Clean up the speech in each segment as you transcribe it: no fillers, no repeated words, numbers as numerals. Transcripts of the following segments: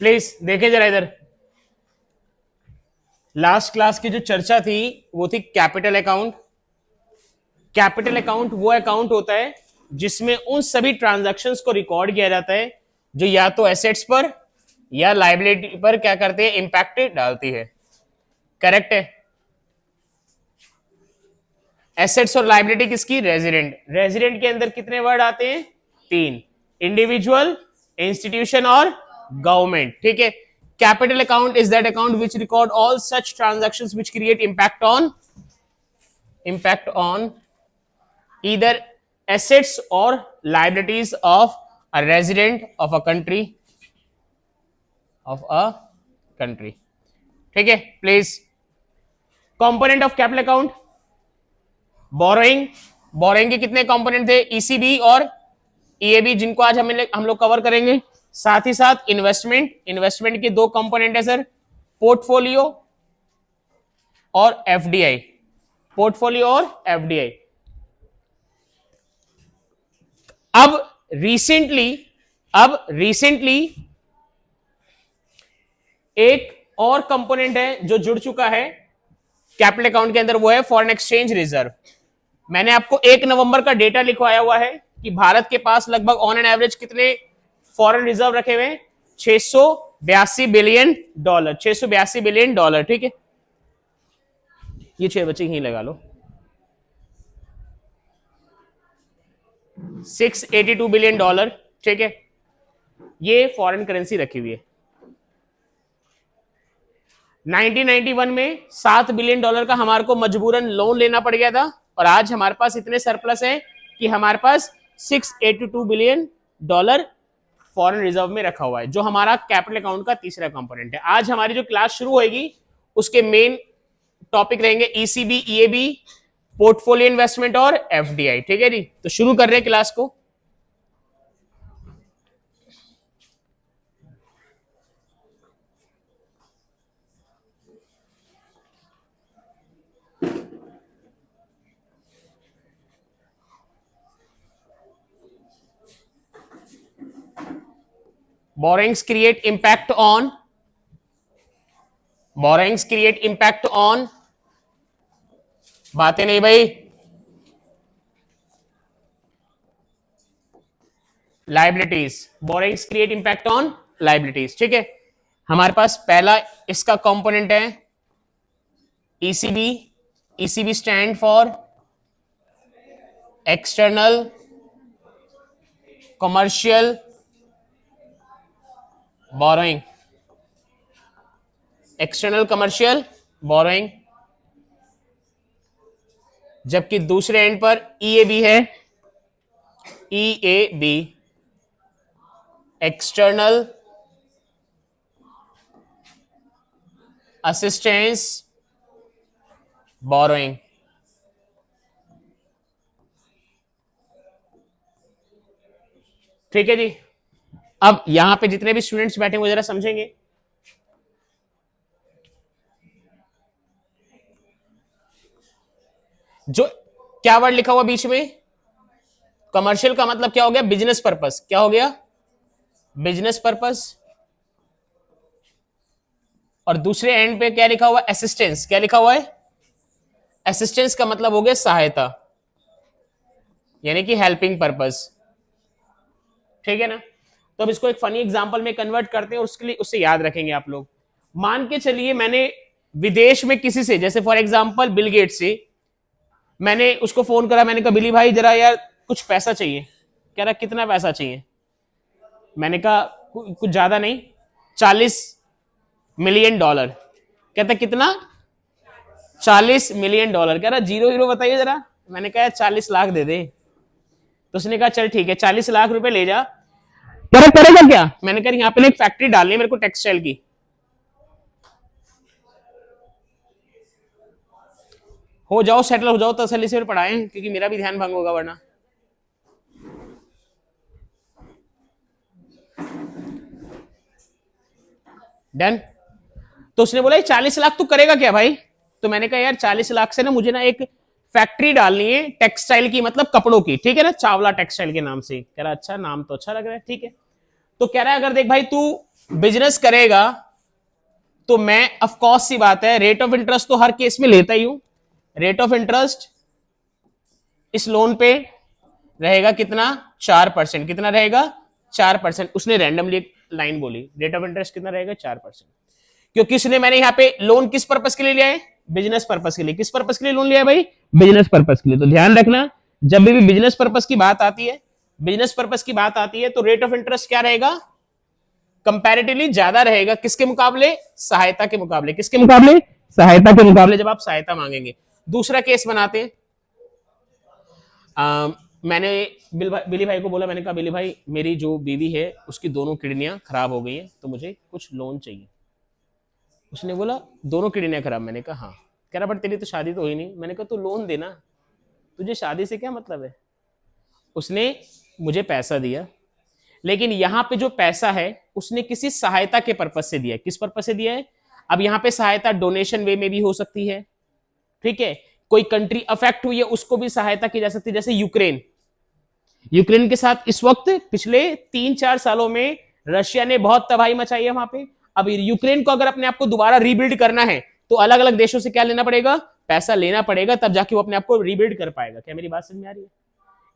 Please देखे जरा इधर। लास्ट क्लास की जो चर्चा थी वो थी कैपिटल अकाउंट। कैपिटल अकाउंट वो अकाउंट होता है जिसमें उन सभी ट्रांजैक्शंस को रिकॉर्ड किया जाता है जो या तो एसेट्स पर या लाइबिलिटी पर क्या करते हैं, इंपैक्ट डालती है। करेक्ट है। एसेट्स और लाइबिलिटी किसकी? रेजिडेंट। रेजिडेंट के अंदर कितने वर्ड आते हैं? तीन। इंडिविजुअल, इंस्टीट्यूशन और गवर्नमेंट। ठीक है। Capital account is that account which record all such transactions which create impact on either assets or liabilities of a resident of a country ठीक है। Please component of capital account. Borrowing. Borrowing के कितने component थे? ECB और ईएबी, जिनको आज हम लोग कवर करेंगे। साथ ही साथ इन्वेस्टमेंट। इन्वेस्टमेंट के दो कंपोनेंट है सर, पोर्टफोलियो और एफडीआई। पोर्टफोलियो और एफडीआई। अब रिसेंटली एक और कंपोनेंट है जो जुड़ चुका है कैपिटल अकाउंट के अंदर, वो है फॉरेन एक्सचेंज रिजर्व। मैंने आपको 1 नवंबर का डेटा लिखवाया हुआ है कि भारत के पास लगभग ऑन एन एवरेज कितने फॉरेन रिजर्व रखे हुए हैं? 682 बिलियन डॉलर। 682 billion dollar. ठीक है, ये 6 बच्चे यहीं लगा लो। 682 बिलियन डॉलर। ठीक है, ये फॉरेन करेंसी रखी हुई है। 1991 में 7 बिलियन डॉलर का हमारे को मजबूरन लोन लेना पड़ गया था, और आज हमारे पास इतने सरप्लस है कि हमारे पास 682 बिलियन डॉलर फॉरेन रिजर्व में रखा हुआ है, जो हमारा कैपिटल अकाउंट का तीसरा कंपोनेंट है। आज हमारी जो क्लास शुरू होगी उसके मेन टॉपिक रहेंगे ईसीबी, ईएबी, पोर्टफोलियो इन्वेस्टमेंट और एफडीआई। ठीक है जी, तो शुरू कर रहे हैं क्लास को। borrowings create impact on बातें नहीं भाई। Liabilities. borrowings create impact on liabilities। ठीक है, हमारे पास पहला इसका कंपोनेंट है ECB. ECB stand for external commercial borrowing. External commercial borrowing. जबकि दूसरे एंड पर ईएबी है, ईएबी एक्सटर्नल असिस्टेंस बोरोइंग। ठीक है जी। अब यहां पे जितने भी स्टूडेंट्स बैठे वो जरा समझेंगे। जो क्या वर्ड लिखा हुआ बीच में? कमर्शियल का मतलब क्या हो गया? Business purpose. क्या हो गया? Business purpose. और दूसरे एंड पे क्या लिखा हुआ? असिस्टेंस। क्या लिखा हुआ है? असिस्टेंस का मतलब हो गया सहायता, यानी कि हेल्पिंग पर्पस। ठीक है ना। तो अब इसको एक फनी एग्जांपल में कन्वर्ट करते हैं, उसके लिए उससे याद रखेंगे आप लोग। मान के चलिए मैंने विदेश में किसी से, जैसे फॉर एग्जांपल बिल गेट्स से, मैंने उसको फोन करा, मैंने कहा बिली भाई जरा यार कुछ पैसा चाहिए। कह रहा कितना पैसा चाहिए? मैंने कहा कुछ ज्यादा नहीं, 40 मिलियन डॉलर। कहता कितना? 40 मिलियन डॉलर। कह रहा जीरो हीरो बताइए जरा। मैंने कहा 40 लाख दे दे। तो उसने कहा चल ठीक है 40 लाख रुपए ले जा। कह रहा करेगा क्या? मैंने कहा यहाँ पे एक फैक्ट्री डालनी है मेरे को टेक्सटाइल की। हो जाओ सेटल हो जाओ तसल्ली से पढ़ाएं, क्योंकि मेरा भी ध्यान भंग होगा वरना। डन। तो उसने बोला 40 लाख तू करेगा क्या भाई? तो मैंने कहा यार 40 लाख से ना मुझे ना एक फैक्ट्री डालनी है टेक्सटाइल की, मतलब कपड़ों की। ठीक है ना, चावला टेक्सटाइल के नाम से। कह रहा अच्छा, नाम तो अच्छा लग रहा है। ठीक है। तो कह रहा है अगर देख भाई तू बिजनेस करेगा तो मैं ऑफ कोर्स सी बात है रेट ऑफ इंटरेस्ट तो हर केस में लेता ही हूं। रेट ऑफ इंटरेस्ट इस लोन पे रहेगा कितना, 4%। कितना रहेगा, 4%। उसने रैंडमली एक लाइन बोली, रेट ऑफ इंटरेस्ट कितना रहेगा, 4%। क्योंकि उसने, मैंने यहां पे लोन किस पर्पस के लिए लिया है, बिजनेस पर्पस के लिए। किस पर्पस के लिए लोन लिया है भाई, बिजनेस पर्पस के लिए। तो ध्यान रखना जब भी बिजनेस पर्पस की बात आती है, बिजनेस पर्पस की बात आती है तो रेट ऑफ इंटरेस्ट क्या रहेगा, कंपैरेटिवली ज्यादा रहेगा। किसके मुकाबले, सहायता के मुकाबले। किसके मुकाबले, सहायता के मुकाबले, जब आप सहायता मांगेंगे। दूसरा केस बनाते हैं। मैंने बिली भाई को बोला, मैंने कहा बिली भाई मेरी जो बीवी है उसकी दोनों किडनियां खराब हो गई हैं तो मुझे कुछ लोन चाहिए। उसने बोला दोनों किडनियां खराब, मैंने कहा हाँ। कह रहा बट तेरी तो शादी तो हुई नहीं। मैंने कहा तू लोन देना, तुझे शादी से क्या मतलब है। उसने मुझे पैसा दिया, लेकिन यहां पे जो पैसा है उसने किसी सहायता के पर्पज से दिया है। किस पर्पज से दिया है, अब यहां पे सहायता डोनेशन वे में भी हो सकती है, ठीक है। कोई कंट्री अफेक्ट हुई है उसको भी सहायता की जा सकती है, जैसे यूक्रेन। यूक्रेन के साथ इस वक्त पिछले 3-4 सालों में रशिया ने बहुत तबाही मचाई है वहां पे। अब यूक्रेन को अगर अपने आप को दोबारा रीबिल्ड करना है तो अलग अलग देशों से क्या लेना पड़ेगा, पैसा लेना पड़ेगा, तब जाके वो अपने आप को रीबिल्ड कर पाएगा। क्या मेरी बात समझ में आ रही है।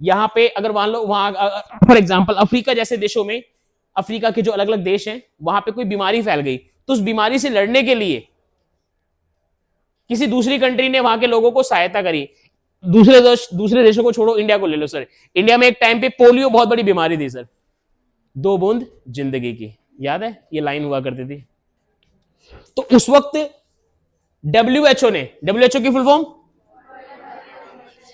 यहां पे अगर मान लो वहां फॉर एग्जांपल अफ्रीका जैसे देशों में, अफ्रीका के जो अलग अलग देश हैं वहां पे कोई बीमारी फैल गई तो उस बीमारी से लड़ने के लिए किसी दूसरी कंट्री ने वहां के लोगों को सहायता करी। दूसरे देशों को छोड़ो, इंडिया को ले लो सर। इंडिया में एक टाइम पे पोलियो बहुत बड़ी बीमारी थी सर, 2 बूंद जिंदगी की, याद है ये लाइन हुआ करती थी। तो उस वक्त डब्ल्यूएचओ ने, डब्ल्यूएचओ की full form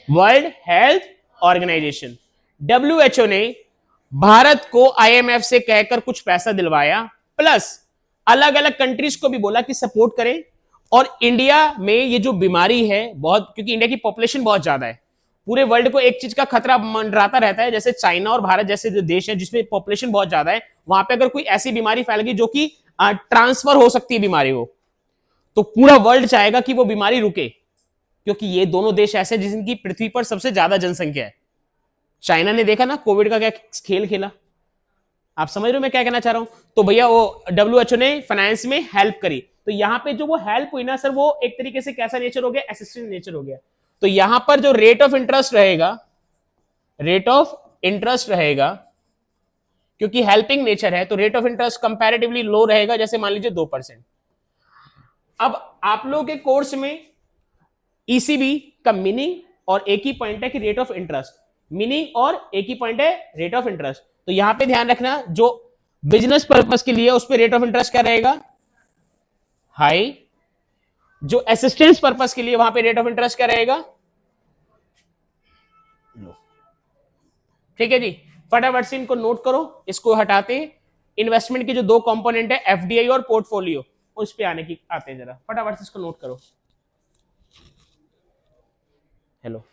world health organisation, WHO ने भारत को आईएमएफ से कहकर कुछ पैसा दिलवाया, प्लस अलग अलग कंट्रीज को भी बोला कि सपोर्ट करें। और इंडिया में ये जो बीमारी है बहुत, क्योंकि इंडिया की पॉपुलेशन बहुत ज्यादा है, पूरे वर्ल्ड को एक चीज का खतरा मंडराता रहता है, जैसे चाइना और भारत जैसे जो देश है जिसमें पॉपुलेशन बहुत ज्यादा है, वहां पे अगर कोई ऐसी बीमारी फैल गई जो कि ट्रांसफर हो सकती है बीमारी हो, तो पूरा वर्ल्ड चाहेगा कि वो बीमारी रुके। क्योंकि ये दोनों देश ऐसे जिनकी पृथ्वी पर सबसे ज्यादा जनसंख्या है। चाइना ने देखा ना कोविड का क्या खेल खेला, आप समझ रहे हो मैं क्या कहना चाह रहा हूं। तो भैया वो डब्ल्यूएचओ ने फाइनेंस में हेल्प करी, तो यहां पे जो वो हेल्प हुई ना सर, वो एक तरीके से कैसा नेचर हो गया, असिस्टेंट नेचर हो गया। तो यहां पर जो रेट ऑफ इंटरेस्ट रहेगा, रेट ऑफ इंटरेस्ट रहेगा, क्योंकि हेल्पिंग नेचर है तो रेट ऑफ इंटरेस्ट कंपैरेटिवली लो रहेगा, जैसे मान लीजिए 2%। अब आप लोगों के कोर्स में ईसीबी का मीनिंग और एक ही पॉइंट है कि रेट ऑफ इंटरेस्ट, मीनिंग और एक ही पॉइंट है रेट ऑफ इंटरेस्ट। तो यहां पे ध्यान रखना जो बिजनेस पर्पस के लिए उस पर रेट ऑफ इंटरेस्ट क्या रहेगा, हाई। जो असिस्टेंस पर्पस के लिए वहां पे रेट ऑफ इंटरेस्ट क्या रहेगा, लो। ठीक है जी, फटाफट से इनको नोट करो, इसको हटाते हैं। इन्वेस्टमेंट के जो 2 कंपोनेंट है एफडीआई और पोर्टफोलियो, उस पे आते हैं, जरा फटाफट से इसको नोट करो। हेलो,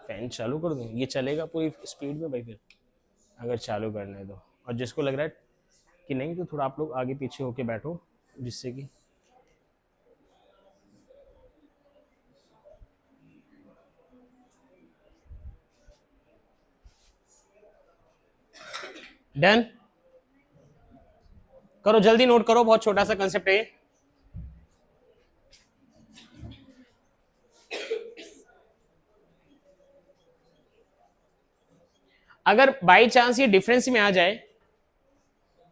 फैन चालू कर दूं, ये चलेगा पूरी स्पीड में भाई फिर, अगर चालू करना है तो। और जिसको लग रहा है कि नहीं तो थोड़ा आप लोग आगे पीछे होके बैठो, जिससे कि डन करो, जल्दी नोट करो, बहुत छोटा सा कंसेप्ट है। अगर बाई चांस ये डिफरेंस में आ जाए,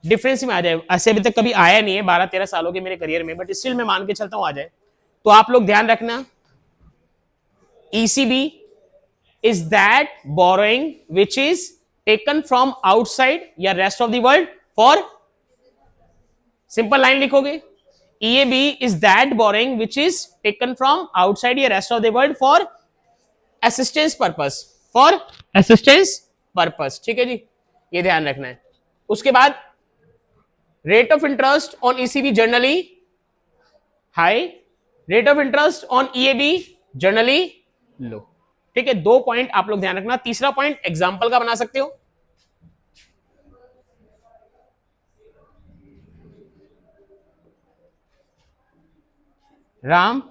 डिफरेंस में आ जाए, ऐसे अभी तक कभी आया नहीं है 12-13 सालों के मेरे करियर में, बट स्टिल मैं मान के चलता हूं आ जाए, तो आप लोग ध्यान रखना ECB is that borrowing which is taken from outside या rest of the world for, simple line लिखोगे, EAB is that borrowing which is taken from outside या rest of the world for assistance purpose, for assistance purpose। ठीक है जी, ये ध्यान रखना है। उसके बाद rate of interest on ECB generally high, rate of interest on EAB generally लो। ठीक है, 2 पॉइंट आप लोग ध्यान रखना। तीसरा पॉइंट एग्जाम्पल का बना सकते हो। Ram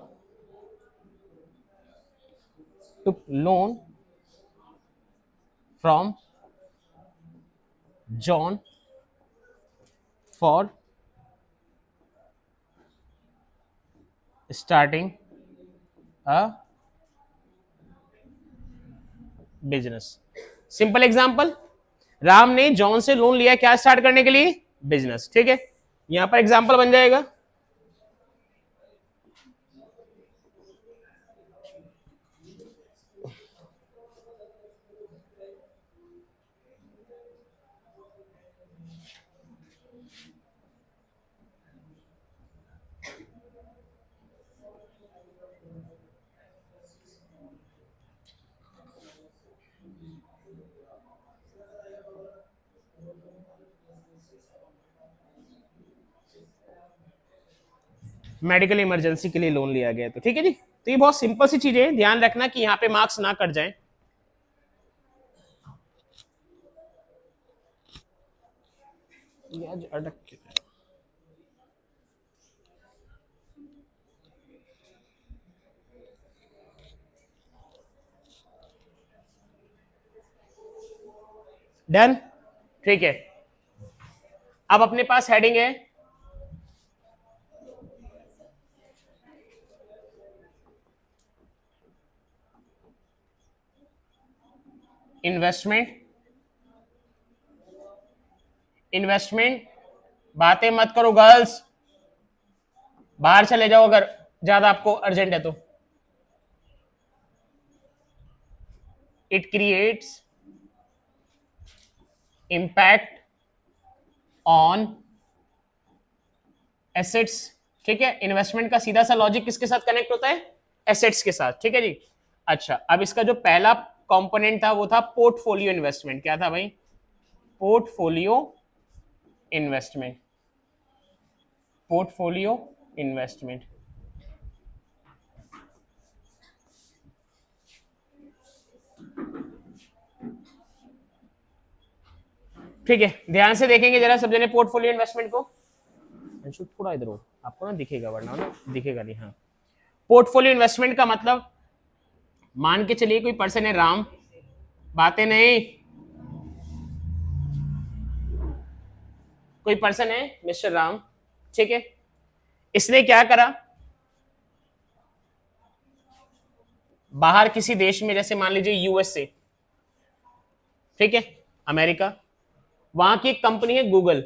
took loan from John for starting a business. Simple example, Ram ने जॉन से लोन लिया क्या स्टार्ट करने के लिए? बिजनेस। ठीक है, यहां पर एग्जांपल बन जाएगा। मेडिकल इमरजेंसी के लिए लोन लिया गया, तो ठीक है जी। तो ये बहुत सिंपल सी चीजें हैं, ध्यान रखना कि यहाँ पे मार्क्स ना कट जाएं। अटक डन। ठीक है, अब अपने पास हेडिंग है इन्वेस्टमेंट। इन्वेस्टमेंट, बातें मत करो गर्ल्स, बाहर चले जाओ अगर ज्यादा आपको अर्जेंट है तो। It creates impact on assets. ठीक है, इन्वेस्टमेंट का सीधा सा लॉजिक किसके साथ कनेक्ट होता है? एसेट्स के साथ। ठीक है जी। अच्छा, अब इसका जो पहला कंपोनेंट था वो था पोर्टफोलियो इन्वेस्टमेंट। क्या था भाई? Portfolio investment. Portfolio investment. ठीक है, ध्यान से देखेंगे जरा सब जने पोर्टफोलियो इन्वेस्टमेंट को। थोड़ा इधर हो, आपको ना दिखेगा, वरना ना दिखेगा नहीं। हाँ, पोर्टफोलियो इन्वेस्टमेंट का मतलब, मान के चलिए कोई पर्सन है राम, बातें नहीं, कोई पर्सन है मिस्टर राम। ठीक है, इसने क्या करा, बाहर किसी देश में, जैसे मान लीजिए यूएसए, ठीक है, अमेरिका, वहां की एक कंपनी है गूगल।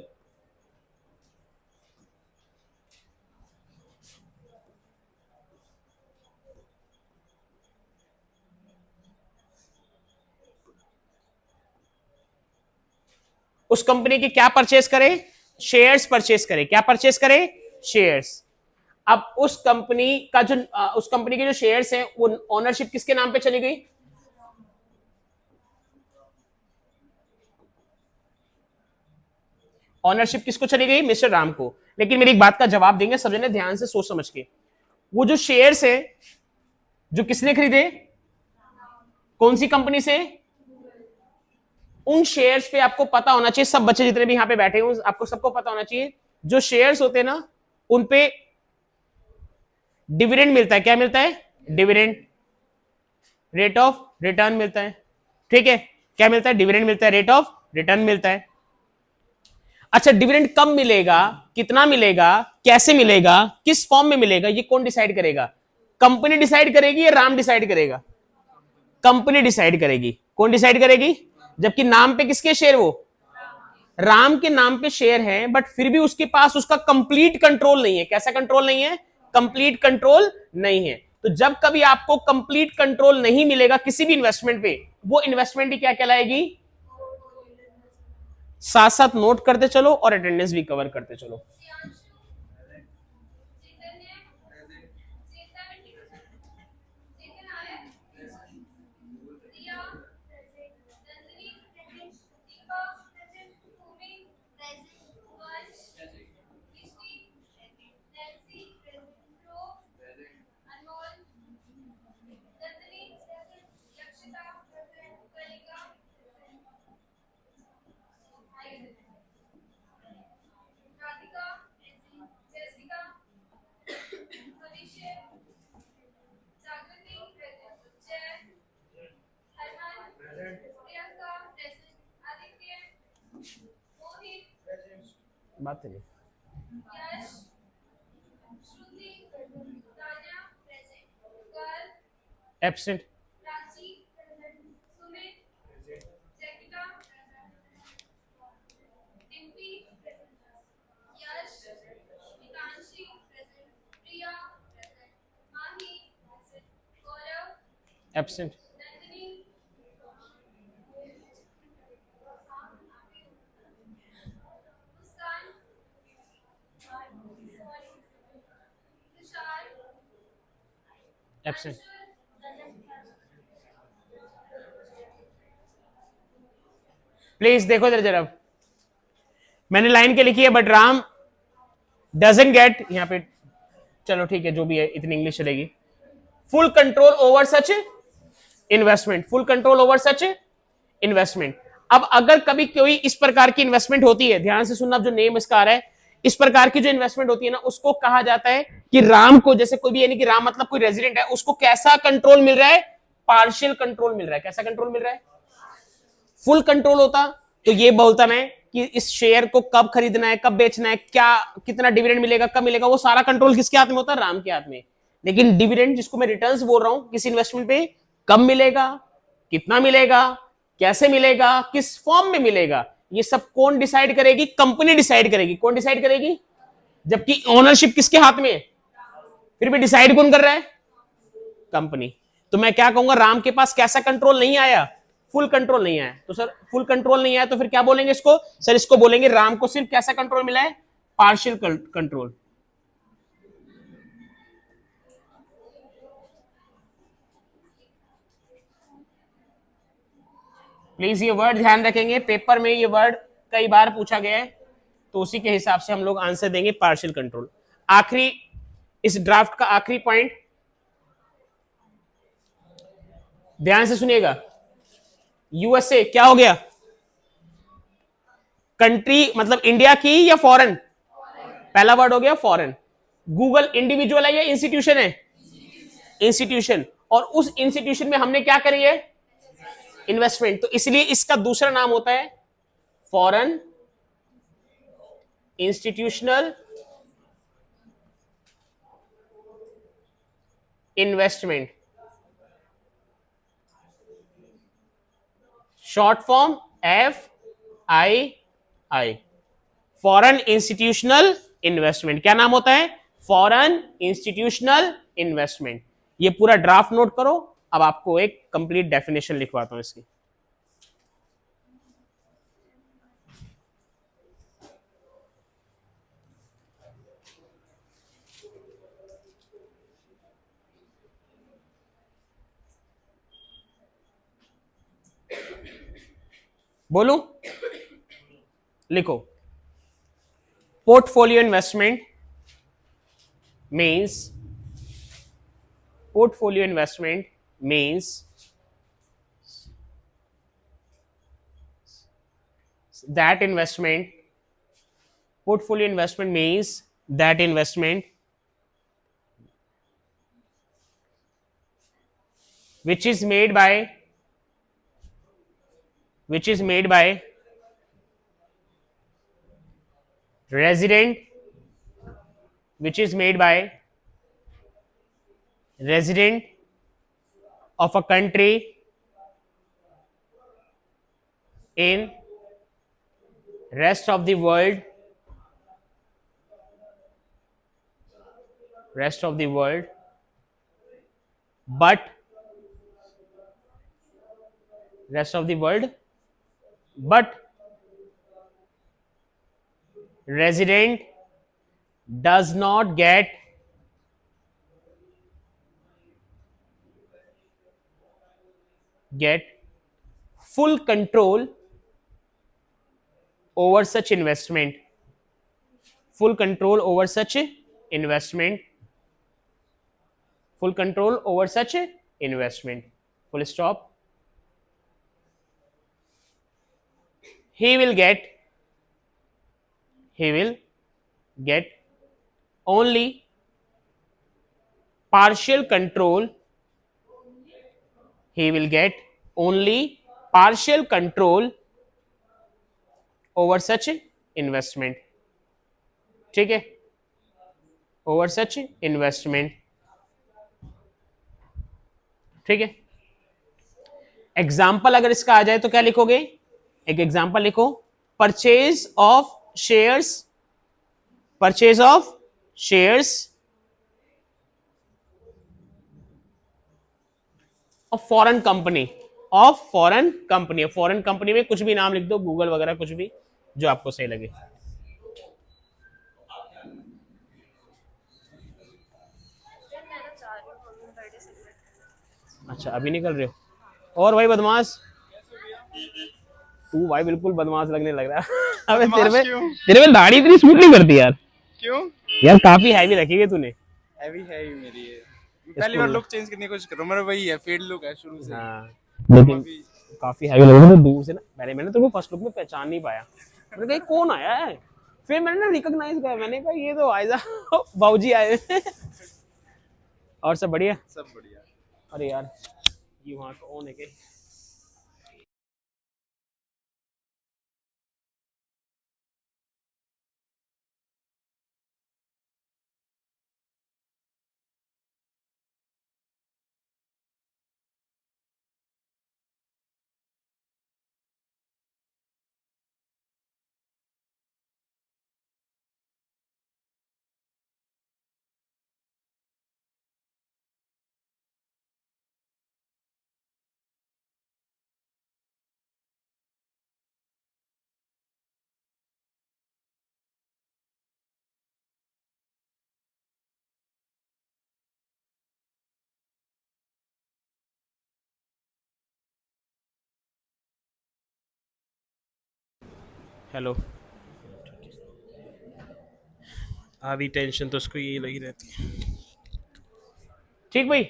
उस कंपनी की क्या परचेस करे? शेयर्स परचेस करे। क्या परचेस करे? शेयर्स। अब उस कंपनी का जो उस कंपनी के जो शेयर्स हैं वो ओनरशिप किसके नाम पे चली गई? ऑनरशिप किसको चली गई? मिस्टर राम को। लेकिन मेरी एक बात का जवाब देंगे सब जने ध्यान से सोच समझ के। वो जो शेयर्स है जो किसने खरीदे, कौन सी कंपनी से? उन शेयर्स पे आपको पता होना चाहिए, सब बच्चे जितने भी यहां पे बैठे हैं आपको सबको पता होना चाहिए, जो शेयर्स होते हैं ना उन पे डिविडेंड मिलता है। क्या मिलता है? डिविडेंड, रेट ऑफ रिटर्न मिलता है। ठीक है, क्या मिलता है? डिविडेंड मिलता है, रेट ऑफ रिटर्न मिलता है। अच्छा, डिविडेंड कब मिलेगा, कितना मिलेगा, कैसे मिलेगा, किस फॉर्म में मिलेगा, ये कौन डिसाइड करेगा? कंपनी डिसाइड करेगी या राम डिसाइड करेगा? कंपनी डिसाइड करेगी। कौन डिसाइड करेगी? जबकि नाम पे किसके शेयर, वो राम के नाम पे शेयर है, बट फिर भी उसके पास उसका कंप्लीट कंट्रोल नहीं है। कैसा कंट्रोल नहीं है? कंप्लीट कंट्रोल नहीं है। तो जब कभी आपको कंप्लीट कंट्रोल नहीं मिलेगा किसी भी इन्वेस्टमेंट पे, वो इन्वेस्टमेंट ही क्या कहलाएगी? साथ साथ नोट करते चलो और अटेंडेंस भी कवर करते चलो। बात नहीं। एब्सेंट। एब्सेंट। एब्सेंट। प्लीज देखो जरा जरा, मैंने लाइन के लिखी है, बट राम डजंट गेट यहाँ पे। चलो ठीक है, जो भी है इतनी इंग्लिश चलेगी। फुल कंट्रोल ओवर सच इन्वेस्टमेंट, फुल कंट्रोल ओवर सच इन्वेस्टमेंट। अब अगर कभी कोई इस प्रकार की इन्वेस्टमेंट होती है, ध्यान से सुनना, अब जो नेम इसका आ रहा है, इस प्रकार की जो इन्वेस्टमेंट होती है ना, उसको कहा जाता है कि राम को, जैसे कोई भी, यानी कि राम मतलब कोई रेजिडेंट है, उसको कैसा कंट्रोल मिल रहा है? पार्शियल कंट्रोल मिल रहा है। कैसा कंट्रोल मिल रहा है? फुल कंट्रोल होता तो ये बोलता मैं कि इस शेयर को कब खरीदना है, कब बेचना है, क्या कितना डिविडेंड मिलेगा, कब मिलेगा, वो सारा कंट्रोल किसके हाथ में होता है? राम के हाथ में। लेकिन डिविडेंड, जिसको मैं रिटर्न्स बोल रहा हूं किस इन्वेस्टमेंट पे, कब मिलेगा, कितना मिलेगा, कैसे मिलेगा, किस फॉर्म में मिलेगा, ये सब कौन डिसाइड करेगी? कंपनी डिसाइड करेगी। कौन डिसाइड करेगी? जबकि ओनरशिप किसके हाथ में है? फिर भी डिसाइड कौन कर रहा है? कंपनी। तो मैं क्या कहूंगा, राम के पास कैसा कंट्रोल नहीं आया? फुल कंट्रोल नहीं आया। तो सर फुल कंट्रोल नहीं आया तो फिर क्या बोलेंगे इसको? सर इसको बोलेंगे राम को सिर्फ कैसा कंट्रोल मिला है? Partial control. प्लीज ये वर्ड ध्यान रखेंगे, पेपर में ये वर्ड कई बार पूछा गया है, तो उसी के हिसाब से हम लोग आंसर देंगे। Partial control. आखिरी, इस ड्राफ्ट का आखिरी पॉइंट ध्यान से सुनिएगा। यूएसए क्या हो गया? कंट्री मतलब इंडिया की या फॉरेन? पहला वर्ड हो गया फॉरेन। गूगल इंडिविजुअल है या इंस्टीट्यूशन है? इंस्टीट्यूशन। और उस इंस्टीट्यूशन में हमने क्या करी है? इन्वेस्टमेंट। तो इसलिए इसका दूसरा नाम होता है foreign institutional investment, short form FII, foreign institutional investment. क्या नाम होता है? Foreign institutional investment. ये पूरा ड्राफ्ट नोट करो। अब आपको एक कंप्लीट डेफिनेशन लिखवाता हूं इसकी। बोलूं? लिखो। Portfolio investment means, portfolio investment means that investment, portfolio investment means that investment which is made by, which is made by resident, which is made by resident of a country in rest of the world, rest of the world, but rest of the world, but resident does not get full control over such investment, full control over such investment, full control over such investment, full stop. He will get, he will get only partial control, he will get only partial control over such investment, ठीक है, over सच investment, ठीक है। Example अगर इसका आ जाए तो क्या लिखोगे, एक एग्जाम्पल लिखो, purchase of shares, purchase of shares of foreign company, of foreign company, foreign company में कुछ भी नाम लिख दो, गूगल वगैरह कुछ भी जो आपको सही लगे। अच्छा अभी निकल रहे हो। और भाई बदमाश, तू भाई बिल्कुल बदमाश लगने लग रहा है। अबे तेरे में दाढ़ी इतनी सूट नहीं करती यार। क्यों यार, काफी हैवी रखी है तूने। हैवी है ही मेरी ये, पहली बार लुक चेंज करने की कोशिश कर रहा हूं, मेरा वही है, फेड लुक है शुरू से। हाँ लेकिन काफी हैवी लग रहा है दूर से ना, मैंने तेरे को फर्स्ट लुक में पहचान नहीं पाया, मैंने कहा कौन आया है, फिर मैंने ना रिकॉग्नाइज किया, मैंने कहा ये तो आयजा बाबूजी आए। और सब बढ़िया? सब बढ़िया। अरे यार ये वहां का ऑन है क्या? हेलो, आधी टेंशन तो उसको यही लगी रहती है। ठीक भाई,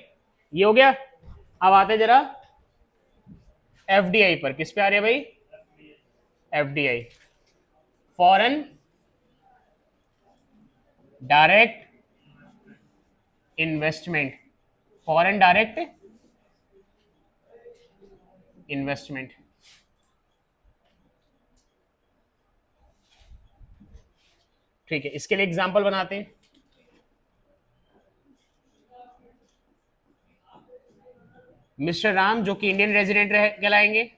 ये हो गया। अब आते जरा एफडीआई पर, किस पे आ रहे हैं भाई? FDI, foreign direct investment, foreign direct investment, ठीक है। इसके लिए एग्जांपल बनाते हैं। मिस्टर राम जो कि इंडियन रेजिडेंट कहलाएंगे,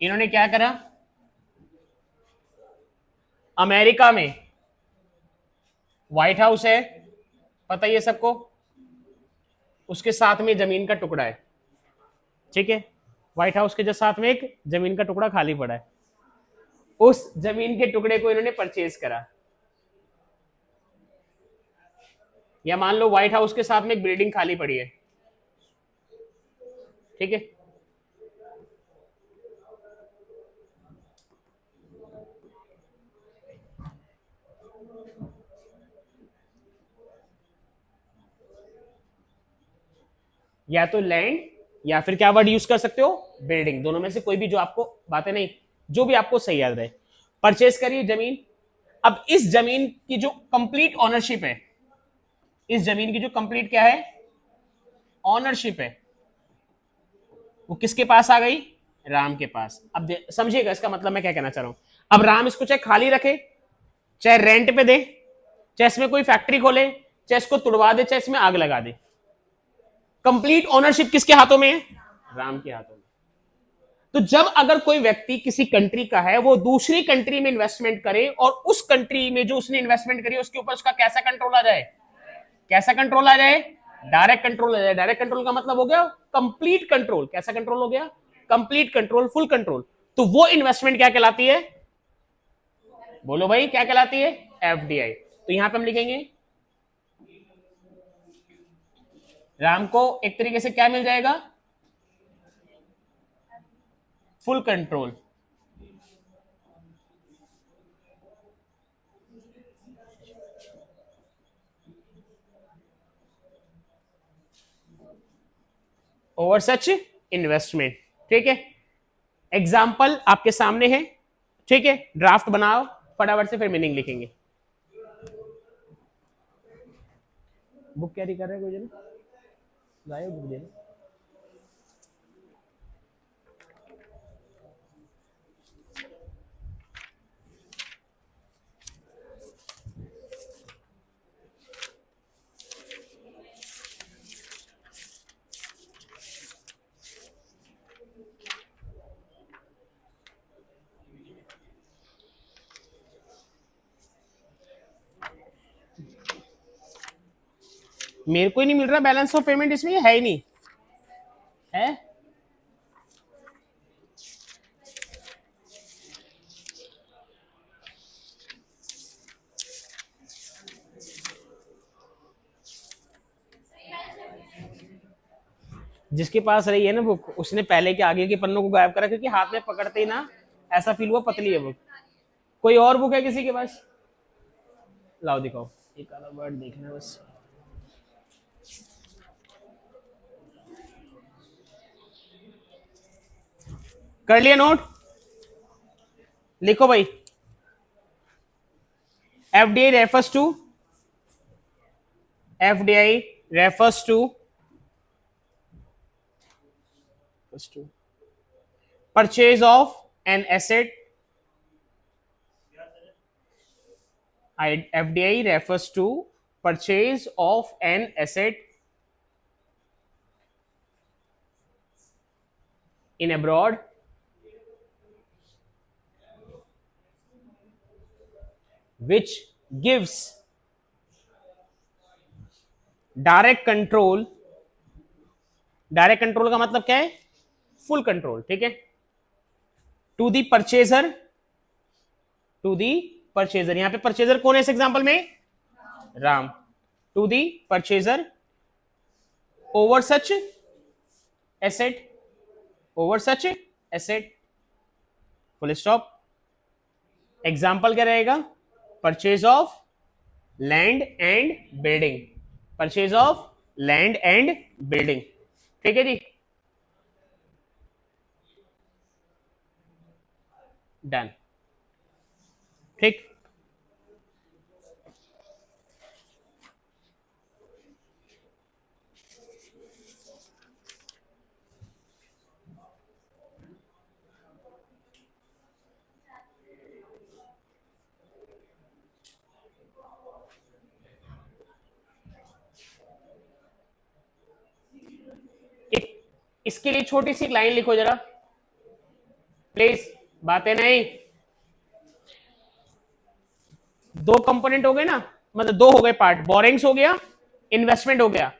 इन्होंने क्या करा, अमेरिका में व्हाइट हाउस है, पता ही है सबको, उसके साथ में जमीन का टुकड़ा है, ठीक है, व्हाइट हाउस के जो साथ में एक जमीन का टुकड़ा खाली पड़ा है, उस जमीन के टुकड़े को इन्होंने परचेज करा। या मान लो व्हाइट हाउस के साथ में एक बिल्डिंग खाली पड़ी है, ठीक है, या तो लैंड या फिर क्या वर्ड यूज कर सकते हो, बिल्डिंग, दोनों में से कोई भी जो आपको बातें, नहीं जो भी आपको सही याद रहे। परचेज करिए जमीन। अब इस जमीन की जो कंप्लीट ऑनरशिप है, इस जमीन की जो कंप्लीट क्या है, ऑनरशिप है, वो किसके पास आ गई, राम के पास। अब समझिएगा इसका मतलब मैं क्या कहना चाह रहा हूं। अब राम इसको चाहे खाली रखे, चाहे रेंट पे दे, चाहे इसमें कोई फैक्ट्री खोले, चाहे इसको तुड़वा दे, चाहे इसमें आग लगा दे, कंप्लीट ऑनरशिप किसके हाथों में है, राम के हाथों में। तो जब अगर कोई व्यक्ति किसी कंट्री का है, वो दूसरी कंट्री में इन्वेस्टमेंट करे और उस कंट्री में जो उसने इन्वेस्टमेंट करी उसके ऊपर उसका कैसा कंट्रोल आ जाए, कैसा कंट्रोल आ जाए, डायरेक्ट कंट्रोल आ जाए। डायरेक्ट कंट्रोल का मतलब हो गया कंप्लीट कंट्रोल। कैसा कंट्रोल हो गया, कंप्लीट कंट्रोल, फुल कंट्रोल। तो वो इन्वेस्टमेंट क्या कहलाती है, बोलो भाई क्या कहलाती है, एफडीआई। तो यहां पे हम लिखेंगे राम को एक तरीके से क्या मिल जाएगा, फुल कंट्रोल। ओवर सच इन्वेस्टमेंट, ठीक है। एग्जाम्पल आपके सामने है, ठीक है, ड्राफ्ट बनाओ फटाफट से, फिर मीनिंग लिखेंगे। बुक कैरी कर रहे हैं कोई जना, लाए बुक देना। मेरे को ही नहीं मिल रहा बैलेंस ऑफ पेमेंट, इसमें है ही नहीं है। जिसके पास रही है ना बुक, उसने पहले के आगे के पन्नों को गायब करा, क्योंकि हाथ में पकड़ते ही ना ऐसा फील हुआ पतली है बुक। कोई और बुक है किसी के पास? लाओ दिखाओ, एक अलग वर्ड देखना है बस। कर लिया नोट? लिखो भाई। FDI refers to, FDI refers to purchase of an asset. FDI refers to purchase of an asset in abroad which gives direct control. Direct control का मतलब क्या है? फुल कंट्रोल, ठीक है। To the purchaser, to the purchaser, यहां पे purchaser कौन है इस एग्जांपल में? Ram. To the purchaser over such asset, over such asset, full stop. Example क्या रहेगा? Purchase of land and building, purchase of land and building, ठीक है जी, डन, ठीक। इसके लिए छोटी सी लाइन लिखो जरा प्लीज, बातें नहीं। दो कंपोनेंट हो गए ना, मतलब दो हो गए पार्ट, बोरिंग्स हो गया, इन्वेस्टमेंट हो गया।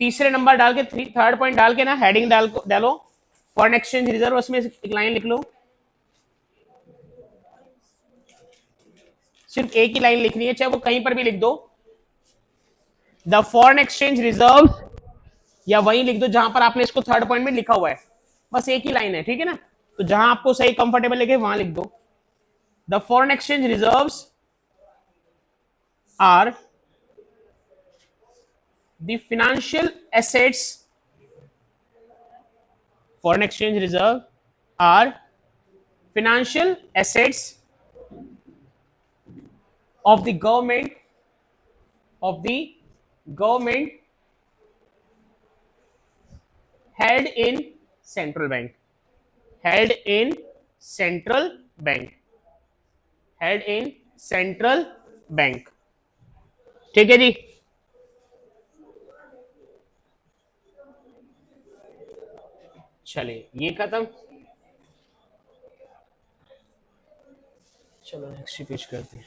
तीसरे नंबर डाल के, थर्ड पॉइंट डाल के ना हेडिंग डालो फॉरेन एक्सचेंज रिजर्व, उसमें एक लाइन लिख लो। सिर्फ एक ही लाइन लिखनी है, चाहे वो कहीं पर भी लिख दो, द फॉरेन एक्सचेंज रिजर्व, या वहीं लिख दो जहां पर आपने इसको थर्ड पॉइंट में लिखा हुआ है, बस एक ही लाइन है, ठीक है ना। तो जहां आपको सही कंफर्टेबल लगे वहां लिख दो, the foreign exchange reserves are the financial assets, foreign exchange reserve are financial assets of the government, of the government held in central bank, held in central bank, held in central bank, ठीक है जी। चलिए ये खत्म, चलो next page करते हैं।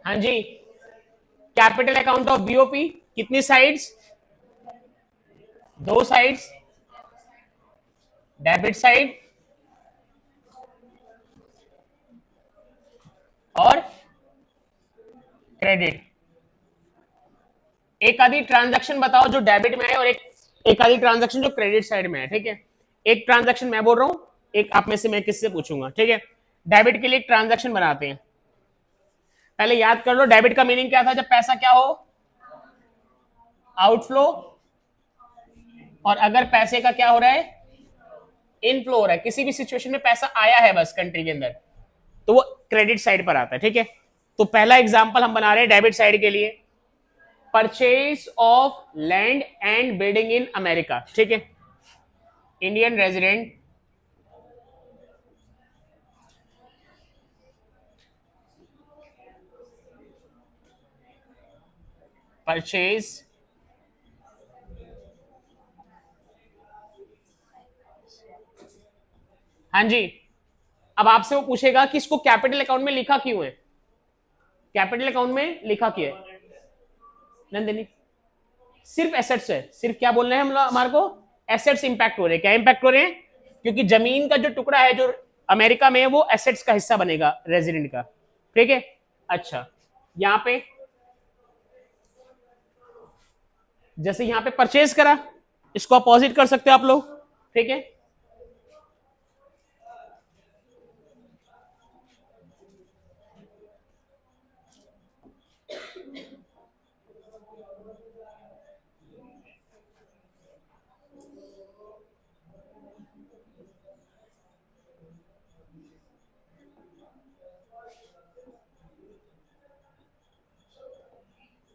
हाँ जी, capital account of BOP कितनी साइड्स? दो साइड्स, डेबिट साइड और क्रेडिट। एक आधी ट्रांजैक्शन बताओ जो डेबिट में है, और एक आधी ट्रांजैक्शन जो क्रेडिट साइड में है, ठीक है। एक ट्रांजैक्शन मैं बोल रहा हूं, एक आप में से मैं किससे पूछूंगा, ठीक है। डेबिट के लिए एक ट्रांजैक्शन बनाते हैं। पहले याद कर लो डेबिट का मीनिंग क्या था, जब पैसा क्या हो, आउटफ्लो, और अगर पैसे का क्या हो रहा है, इनफ्लो हो रहा है, किसी भी सिचुएशन में पैसा आया है बस कंट्री के अंदर, तो वो क्रेडिट साइड पर आता है। ठीक है, तो पहला एग्जांपल हम बना रहे हैं डेबिट साइड के लिए, purchase of land and building in America. ठीक है, इंडियन रेजिडेंट परचेज हाँ जी, अब आपसे वो पूछेगा कि इसको कैपिटल अकाउंट में लिखा क्यों है, कैपिटल अकाउंट में लिखा क्यों है नंदिनी, सिर्फ एसेट्स है, सिर्फ क्या बोल रहे हैं हम लोग, हमारे को एसेट्स इंपैक्ट हो रहे हैं। क्या इंपैक्ट हो रहे हैं, क्योंकि जमीन का जो टुकड़ा है जो अमेरिका में है वो एसेट्स का हिस्सा बनेगा रेजिडेंट का। ठीक है, अच्छा यहां पे जैसे यहां पे परचेज करा, इसको अपोजिट कर सकते हो आप लोग। ठीक है,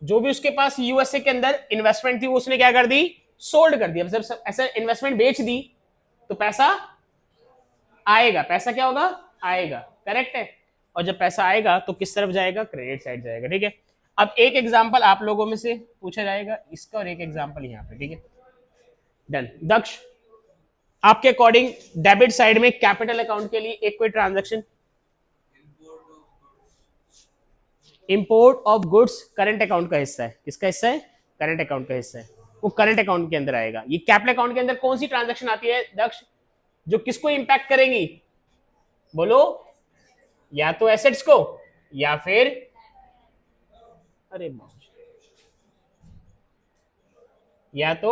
जो भी उसके पास यूएसए के अंदर इन्वेस्टमेंट थी वो उसने क्या कर दी, सोल्ड कर दिया। जब ऐसा इन्वेस्टमेंट बेच दी तो पैसा आएगा, पैसा क्या होगा, आएगा, करेक्ट है। और जब पैसा आएगा तो किस तरफ जाएगा, क्रेडिट साइड जाएगा। ठीक है, अब एक एग्जांपल आप लोगों में से पूछा जाएगा इसका और एक एग्जांपल यहाँ पे। ठीक है, डन। दक्ष, आपके अकॉर्डिंग डेबिट साइड में कैपिटल अकाउंट के लिए एक कोई transaction, import of goods current account का हिस्सा है, किसका हिस्सा है, करंट अकाउंट का हिस्सा है, वो करंट अकाउंट के अंदर आएगा। ये कैपिटल अकाउंट के अंदर कौन सी ट्रांजैक्शन आती है दक्ष, जो किसको इंपैक्ट करेंगी, बोलो, या तो एसेट्स को या फिर, अरे या तो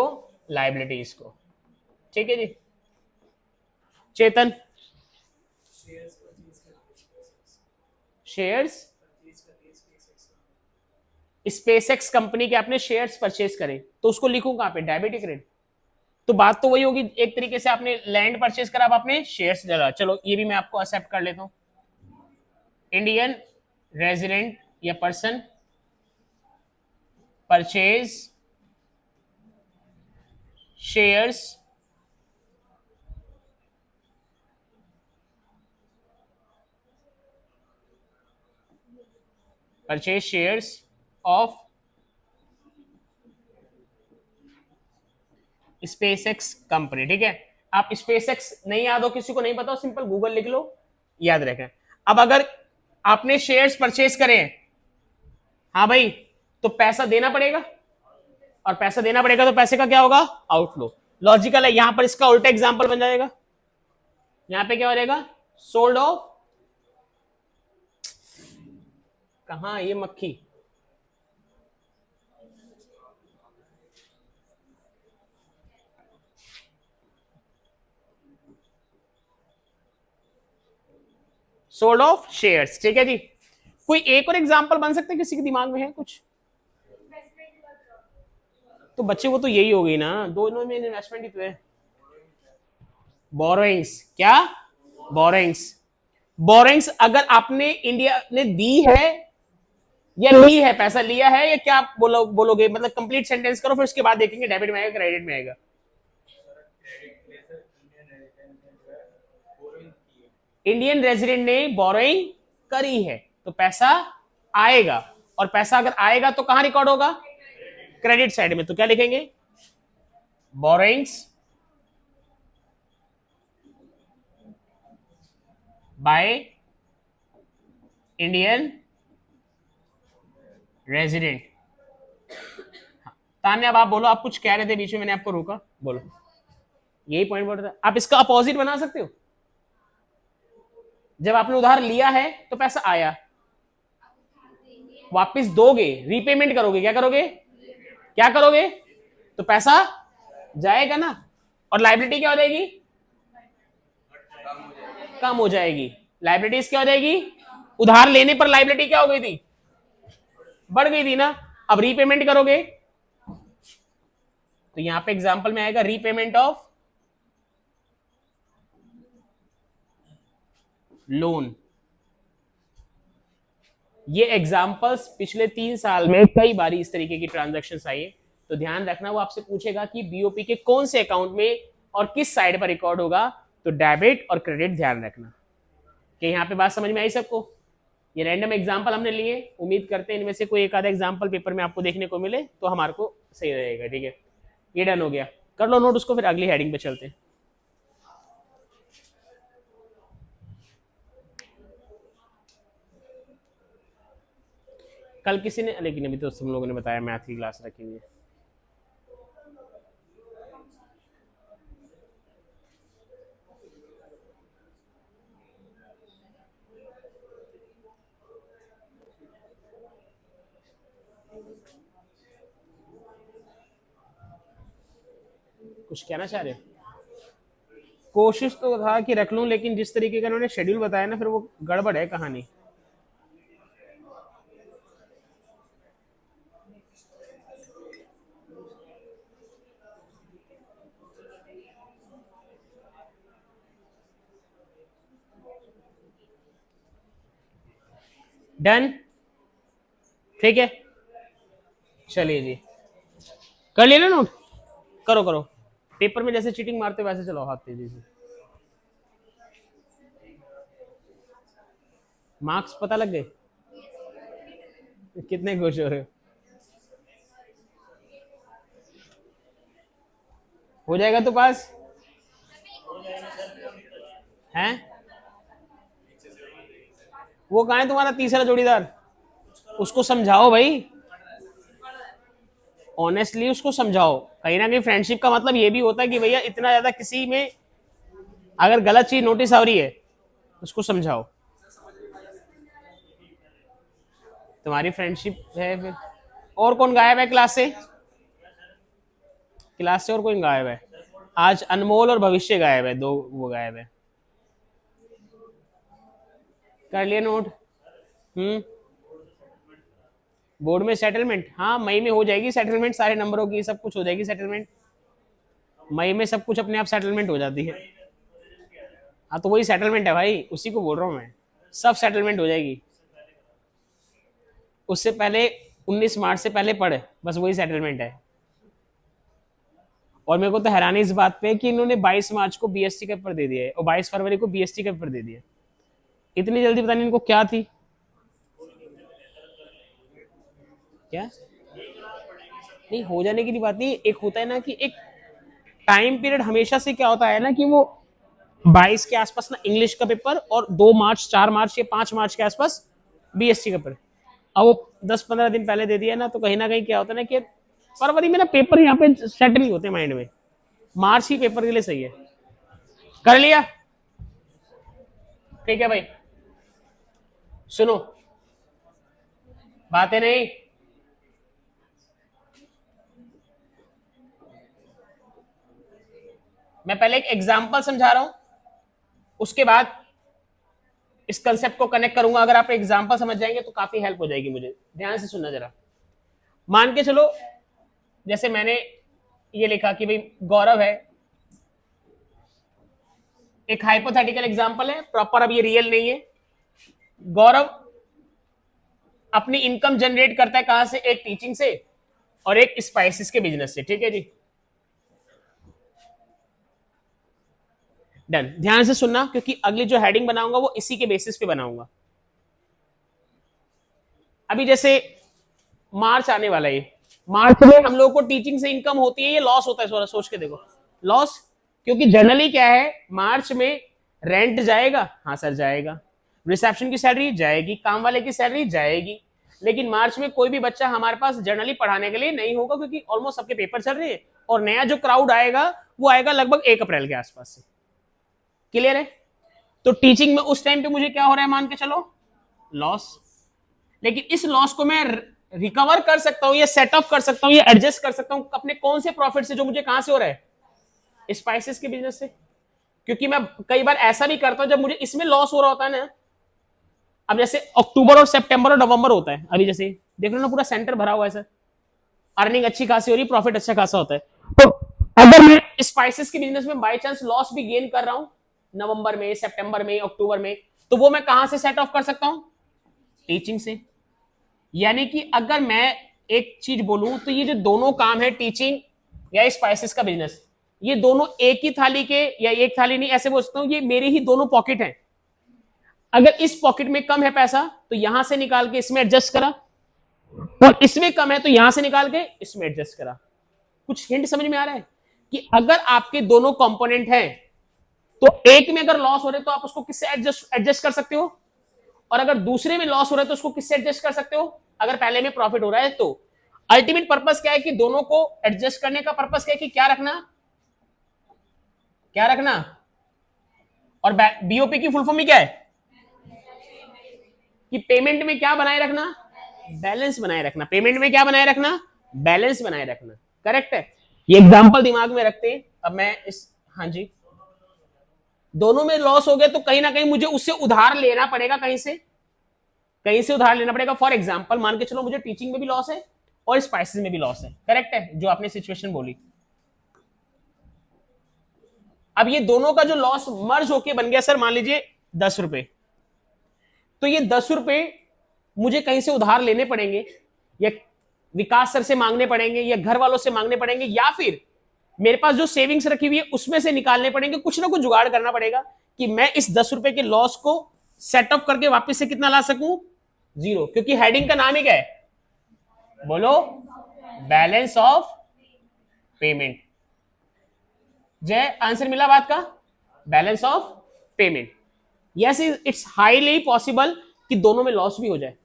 लाइबिलिटीज को। ठीक है जी, चेतन, शेयर्स, स्पेसएक्स कंपनी के आपने शेयर्स परचेज करे तो उसको लिखूं कहां पे, डेबिट क्रेडिट, तो बात तो वही होगी। एक तरीके से आपने लैंड परचेज करा, अब आपने शेयर्स डाला, चलो ये भी मैं आपको एक्सेप्ट कर लेता हूं। इंडियन रेजिडेंट या person purchase shares purchase shares of SpaceX company. ठीक है, आप स्पेसएक्स नहीं याद हो, किसी को नहीं पता हो, सिंपल गूगल लिख लो, याद रखें। अब अगर आपने शेयर्स परचेज करे हैं, हाँ भाई, तो पैसा देना पड़ेगा, और पैसा देना पड़ेगा तो पैसे का क्या होगा, आउटफ्लो। लॉजिकल है, यहां पर इसका उल्टा एग्जांपल बन जाएगा, यहां पे क्या हो जाएगा, सोल्ड ऑफ, कहां ये मक्खी, सोल्ड ऑफ शेयर्स। ठीक है जी, कोई एक और एग्जांपल बन सकते हैं, किसी के दिमाग में है कुछ, तो बच्चे वो तो यही हो गई ना, दोनों में इन्वेस्टमेंट ही तो है। बोरोइंग्स, क्या, बोरोइंग्स, बोरोइंग्स अगर आपने इंडिया ने दी है या ली है, पैसा लिया है या क्या बोलोगे, मतलब कंप्लीट सेंटेंस करो, फिर उसके बाद देखेंगे डेबिट में आएगा क्रेडिट में आएगा। इंडियन रेजिडेंट ने बोरोइंग करी है तो पैसा आएगा, और पैसा अगर आएगा तो कहां रिकॉर्ड होगा, क्रेडिट साइड में। तो क्या लिखेंगे, borrowings by Indian resident. Tanya, अब आप बोलो, आप कुछ कह रहे थे बीच में, मैंने आपको रोका, बोलो। यही पॉइंट बोल रहा था, आप इसका अपोजिट बना सकते हो, जब आपने उधार लिया है तो पैसा आया, वापस दोगे, रीपेमेंट करोगे, क्या करोगे, क्या करोगे, तो पैसा जाएगा ना, और लाइबिलिटी क्या हो जाएगी, कम हो जाएगी। लाइबिलिटीज क्या हो जाएगी, उधार लेने पर लाइबिलिटी क्या हो गई थी, बढ़ गई थी ना। अब रीपेमेंट करोगे तो यहां पे एग्जांपल में आएगा रीपेमेंट ऑफ लोन। ये एग्जांपल्स पिछले 3 साल में कई बार इस तरीके की ट्रांजैक्शंस आई है, तो ध्यान रखना वो आपसे पूछेगा कि बीओपी के कौन से अकाउंट में और किस साइड पर रिकॉर्ड होगा, तो डेबिट और क्रेडिट ध्यान रखना। कि यहाँ पे बात समझ में आई सबको। ये रैंडम एग्जांपल हमने लिए, उम्मीद करते हैं इनमें से कोई एक आधा एग्जांपल पेपर में आपको देखने को मिले तो हमारे को सही रहेगा। ठीक है, ये डन हो गया, कर लो नोट उसको, फिर अगली हेडिंग पे चलते हैं। कल किसी ने, लेकिन अभी तो तुम लोगों ने बताया मैथ की क्लास रखी हुई है। कुछ कहना चाह रहे हो? कोशिश तो था कि रख लूं, लेकिन जिस तरीके का उन्होंने शेड्यूल बताया ना, फिर वो गड़बड़ है कहानी। डन, ठीक है, चलिए जी, कर लिया ना नोट, करो करो। पेपर में जैसे चीटिंग मारते वैसे चलो हाथ तेजी से। मार्क्स पता लग गए, कितने खुश हो रहे हो जाएगा तो पास हैं? वो कहाँ है तुम्हारा तीसरा जोड़ीदार, उसको समझाओ भाई, ऑनेस्टली उसको समझाओ। कहीं ना कहीं फ्रेंडशिप का मतलब ये भी होता है कि भैया इतना ज्यादा किसी में अगर गलत चीज नोटिस आ रही है उसको समझाओ। तुम्हारी फ्रेंडशिप है फिर। और कौन गायब है क्लास से? क्लास से और कोई गायब है? आज अनमोल और भविष्य गायब है, दो वो गायब है। कर लिए नोट? बोर्ड में सेटलमेंट, हाँ मई में हो जाएगी सेटलमेंट, सारे नंबरों की सब कुछ हो जाएगी सेटलमेंट। मई में सब कुछ अपने आप सेटलमेंट हो जाती है। हाँ तो वही सेटलमेंट है भाई, उसी को बोल रहा हूँ मैं, सब सेटलमेंट हो जाएगी। उससे पहले 19 मार्च से पहले पढ़े, बस वही सेटलमेंट है। और मेरे को तो हैरानी इस बात पे कि इन्होंने 22 मार्च को बीएसटी का पेपर दे दिया है और 22 फरवरी को बीएसटी का पेपर दे दिया। इतनी जल्दी पता नहीं इनको क्या थी। क्या नहीं हो जाने की बात नहीं, एक होता है ना कि एक टाइम पीरियड हमेशा से क्या होता है ना कि वो 22 के आसपास ना इंग्लिश का पेपर और 2 मार्च 4 मार्च या 5 मार्च के आसपास बीएसटी का पेपर। अब वो 10-15 दिन पहले दे दिया ना, तो कहीं ना कहीं क्या होता है ना कि फरवरी में ना पेपर यहाँ पे सेट नहीं होते माइंड में, मार्च ही पेपर के लिए सही है। कर लिया? ठीक है भाई, सुनो, बातें नहीं, मैं पहले एक एग्जांपल समझा रहा हूं, उसके बाद इस कंसेप्ट को कनेक्ट करूंगा। अगर आप एग्जांपल समझ जाएंगे तो काफी हेल्प हो जाएगी मुझे। ध्यान से सुनना जरा। मान के चलो जैसे मैंने ये लिखा कि भाई गौरव है, एक हाइपोथेटिकल एग्जांपल है, प्रॉपर अब ये रियल नहीं है। गौरव अपनी इनकम जनरेट करता है कहां से? एक टीचिंग से और एक स्पाइसेस के बिजनेस से। ठीक है जी, डन। ध्यान से सुनना क्योंकि अगली जो हेडिंग बनाऊंगा वो इसी के बेसिस पे बनाऊंगा। अभी जैसे मार्च आने वाला है, मार्च में हम लोग को टीचिंग से इनकम होती है, ये लॉस होता है? थोड़ा सोच के देखो, लॉस। क्योंकि जनरली क्या है, मार्च में रेंट जाएगा, हाँ सर जाएगा, रिसेप्शन की सैलरी जाएगी, काम वाले की सैलरी जाएगी, लेकिन मार्च में कोई भी बच्चा हमारे पास जनरली पढ़ाने के लिए नहीं होगा क्योंकि ऑलमोस्ट सबके पेपर चल रहे हैं और नया जो क्राउड आएगा वो आएगा लगभग 1 अप्रैल के आसपास से। क्लियर है? तो टीचिंग में उस टाइम पे मुझे क्या हो रहा है, मान के चलो लॉस। लेकिन इस लॉस को मैं रिकवर कर सकता हूं या सेट ऑफ कर सकता हूं या एडजस्ट कर सकता हूं अपने कौन से प्रॉफिट से, जो मुझे कहां से हो रहा है? स्पाइसेस के बिजनेस से। क्योंकि मैं कई बार ऐसा भी करता हूं जब मुझे इसमें लॉस हो रहा होता है ना, अब जैसे अक्टूबर और सितंबर और नवंबर होता है, अभी जैसे देख लो ना पूरा सेंटर भरा हुआ है सर, अर्निंग अच्छी खासी हो रही, प्रॉफिट अच्छा खासा होता है। तो अगर मैं स्पाइसेस के बिजनेस में बाय चांस लॉस भी गेन कर रहा हूं नवंबर में, सितंबर में, अक्टूबर में, तो वो मैं कहां से सेट ऑफ कर सकता हूं? टीचिंग से। यानी कि अगर मैं एक चीज बोलूं तो ये जो दोनों काम है, टीचिंग या स्पाइसेस का बिजनेस, ये दोनों एक ही थाली के, या एक थाली नहीं ऐसे बोल सकता हूं, ये मेरे ही दोनों पॉकेट हैं। अगर इस पॉकेट में कम है पैसा तो यहां से निकाल के इसमें एडजस्ट करा, और इसमें कम है तो यहां से निकाल के इसमें एडजस्ट करा। कुछ हिंट समझ में आ रहा है कि अगर आपके दोनों कंपोनेंट हैं तो एक में अगर लॉस हो रहे तो आप उसको किससे एडजस्ट कर सकते हो, और अगर दूसरे में लॉस हो रहा है तो उसको किससे एडजस्ट कर सकते हो, अगर पहले में प्रॉफिट हो रहा है तो। अल्टीमेट पर्पस क्या है कि दोनों को एडजस्ट करने का पर्पस क्या है कि क्या रखना, क्या रखना, और बीओपी की फुल फॉर्म ही क्या है कि पेमेंट में क्या बनाए रखना, बैलेंस बनाए रखना। पेमेंट में क्या बनाए रखना, बैलेंस बनाए रखना। करेक्ट है, ये एग्जांपल दिमाग में रखते हैं। अब मैं इस, हाँ जी, दोनों में लॉस हो गया तो कहीं ना कहीं मुझे उससे उधार लेना पड़ेगा, कहीं से उधार लेना पड़ेगा। फॉर एग्जांपल मान के चलो मुझे टीचिंग में भी लॉस है और स्पाइसेस में भी लॉस है। करेक्ट है जो आपने सिचुएशन बोली। अब ये दोनों का जो लॉस मर्ज होके बन गया सर, मान लीजिए 10 रुपए, तो ये 10 रुपए मुझे कहीं से उधार लेने पड़ेंगे, या विकास सर से मांगने पड़ेंगे, या घर वालों से मांगने पड़ेंगे, या फिर मेरे पास जो सेविंग्स रखी हुई है उसमें से निकालने पड़ेंगे। कुछ ना कुछ जुगाड़ करना पड़ेगा कि मैं इस 10 रुपए के लॉस को सेट अप करके वापस से कितना ला सकूं, 0। क्योंकि हेडिंग का नाम ही क्या है, बोलो, बैलेंस ऑफ पेमेंट। जय, आंसर मिला बात का, balance of payment. Yes, it's highly possible कि दोनों में लॉस भी हो जाए,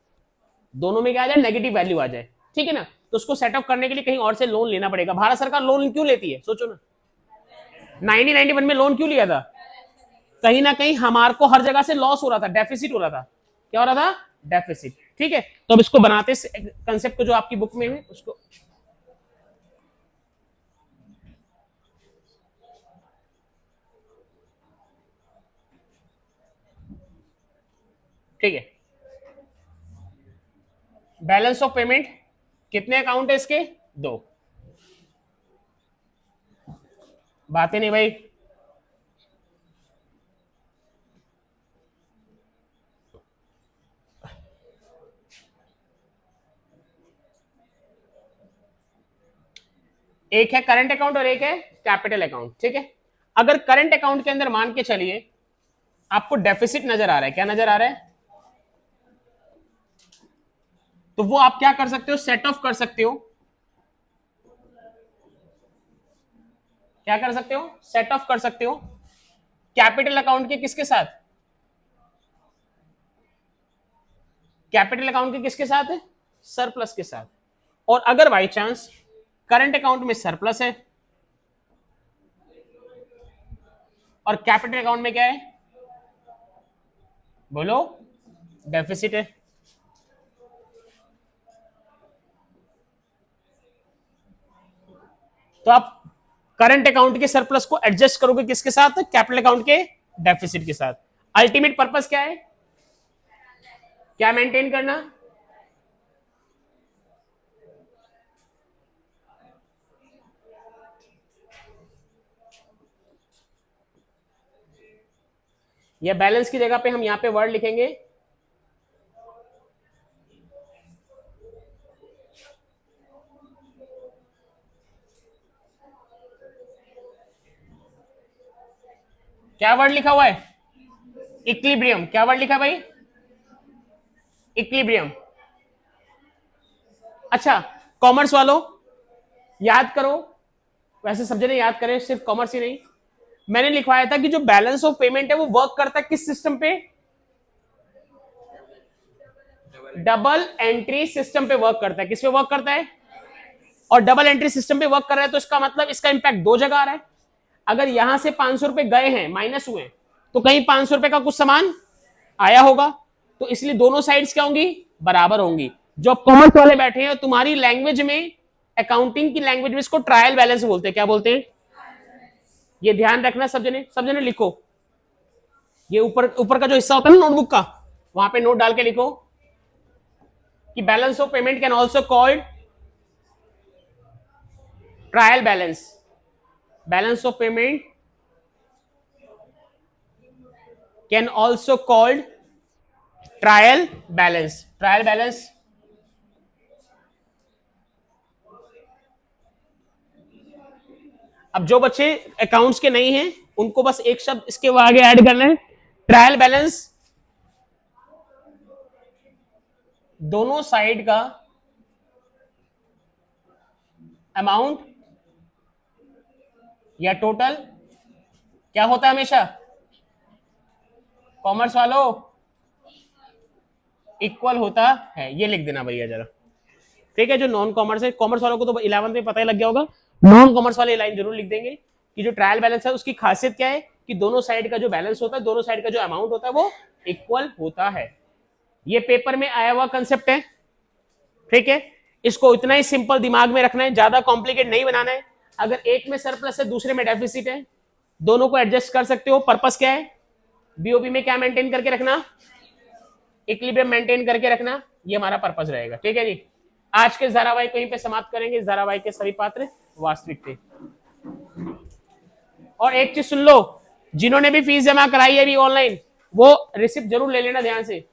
दोनों में क्या आ जाए, नेगेटिव वैल्यू आ जाए। ठीक है ना, तो उसको सेटअप करने के लिए कहीं और से लोन लेना पड़ेगा। भारत सरकार लोन क्यों लेती है, सोचो ना, 1991 में लोन क्यों लिया था? कहीं ना कहीं हमारे को हर जगह से लॉस हो रहा था, डेफिसिट हो रहा था। क्या हो रहा था, डेफिसिट। ठीक है, तो अब इसको बनाते कंसेप्ट को जो आपकी बुक में है उसको, ठीक है। बैलेंस ऑफ पेमेंट, कितने अकाउंट है इसके, 2। बातें नहीं भाई, एक है करंट अकाउंट और एक है कैपिटल अकाउंट। ठीक है, अगर करंट अकाउंट के अंदर मान के चलिए आपको डेफिसिट नजर आ रहा है, क्या नजर आ रहा है, तो वो आप क्या कर सकते हो, सेट ऑफ कर सकते हो। क्या कर सकते हो, सेट ऑफ कर सकते हो कैपिटल अकाउंट के किसके साथ, कैपिटल अकाउंट के किसके साथ है, सरप्लस के साथ। और अगर बाई चांस करंट अकाउंट में सरप्लस है और कैपिटल अकाउंट में क्या है, बोलो, डेफिसिट है, तो आप करंट अकाउंट के सरप्लस को एडजस्ट करोगे किसके साथ, कैपिटल अकाउंट के डेफिसिट के साथ। अल्टीमेट पर्पस क्या है, क्या मेंटेन करना, या बैलेंस की जगह पे हम यहां पे वर्ड लिखेंगे क्या वर्ड लिखा हुआ है, इक्विलिब्रियम। क्या वर्ड लिखा भाई, इक्विलिब्रियम। अच्छा, कॉमर्स वालों याद करो, वैसे सब जने याद करें, सिर्फ कॉमर्स ही नहीं। मैंने लिखवाया था कि जो बैलेंस ऑफ पेमेंट है वो वर्क करता है किस सिस्टम पे, डबल एंट्री सिस्टम पे वर्क करता है। किस पे वर्क करता है, और डबल एंट्री सिस्टम पे वर्क कर रहा है तो इसका मतलब इसका इंपैक्ट दो जगह आ रहा है। अगर यहां से 500 रुपए गए हैं, माइनस हुए, तो कहीं 500 रुपए का कुछ सामान आया होगा, तो इसलिए दोनों साइड्स क्या होंगी, बराबर होंगी। जो कॉमर्स वाले बैठे हैं तुम्हारी लैंग्वेज में, अकाउंटिंग की लैंग्वेज में इसको ट्रायल बैलेंस बोलते हैं। क्या बोलते हैं, ये ध्यान रखना सब जने लिखो। ये ऊपर ऊपर का जो हिस्सा होता है ना नोटबुक का, वहां पे नोट डाल के लिखो कि balance of payment can also called trial balance. Balance of payment can also called trial balance. Trial balance अब जो बच्चे अकाउंट्स के नहीं हैं उनको बस एक शब्द इसके आगे ऐड करना है, ट्रायल बैलेंस दोनों साइड का अमाउंट या टोटल क्या होता है हमेशा, कॉमर्स वालों, इक्वल होता है। ये लिख देना भैया जरा, ठीक है। जो नॉन कॉमर्स है, कॉमर्स वालों को तो 11th में पता ही लग गया होगा, नॉन कॉमर्स वाले लाइन जरूर लिख देंगे कि जो ट्रायल बैलेंस है उसकी खासियत क्या है कि दोनों साइड का जो बैलेंस होता है, दोनों साइड का जो अमाउंट होता है वो इक्वल होता है। ये पेपर में आया हुआ कंसेप्ट है, ठीक है। इसको इतना ही सिंपल दिमाग में रखना है, ज्यादा कॉम्प्लिकेट नहीं बनाना है। अगर एक में सरप्लस है दूसरे में डेफिसिट है, दोनों को एडजस्ट कर सकते हो। पर्पस क्या है, बीओबी में क्या मेंटेन करके रखना, इक्विलिब्रियम मेंटेन करके रखना, ये हमारा पर्पस रहेगा, ठीक है जी। आज के धारावाहिक को यहीं पे समाप्त करेंगे। इस धारावाहिक के सभी पात्र वास्तविक थे। और एक चीज सुन लो, जिन्होंने भी फीस जमा कराई है अभी ऑनलाइन, वो रिसिप्ट जरूर ले लेना ध्यान से।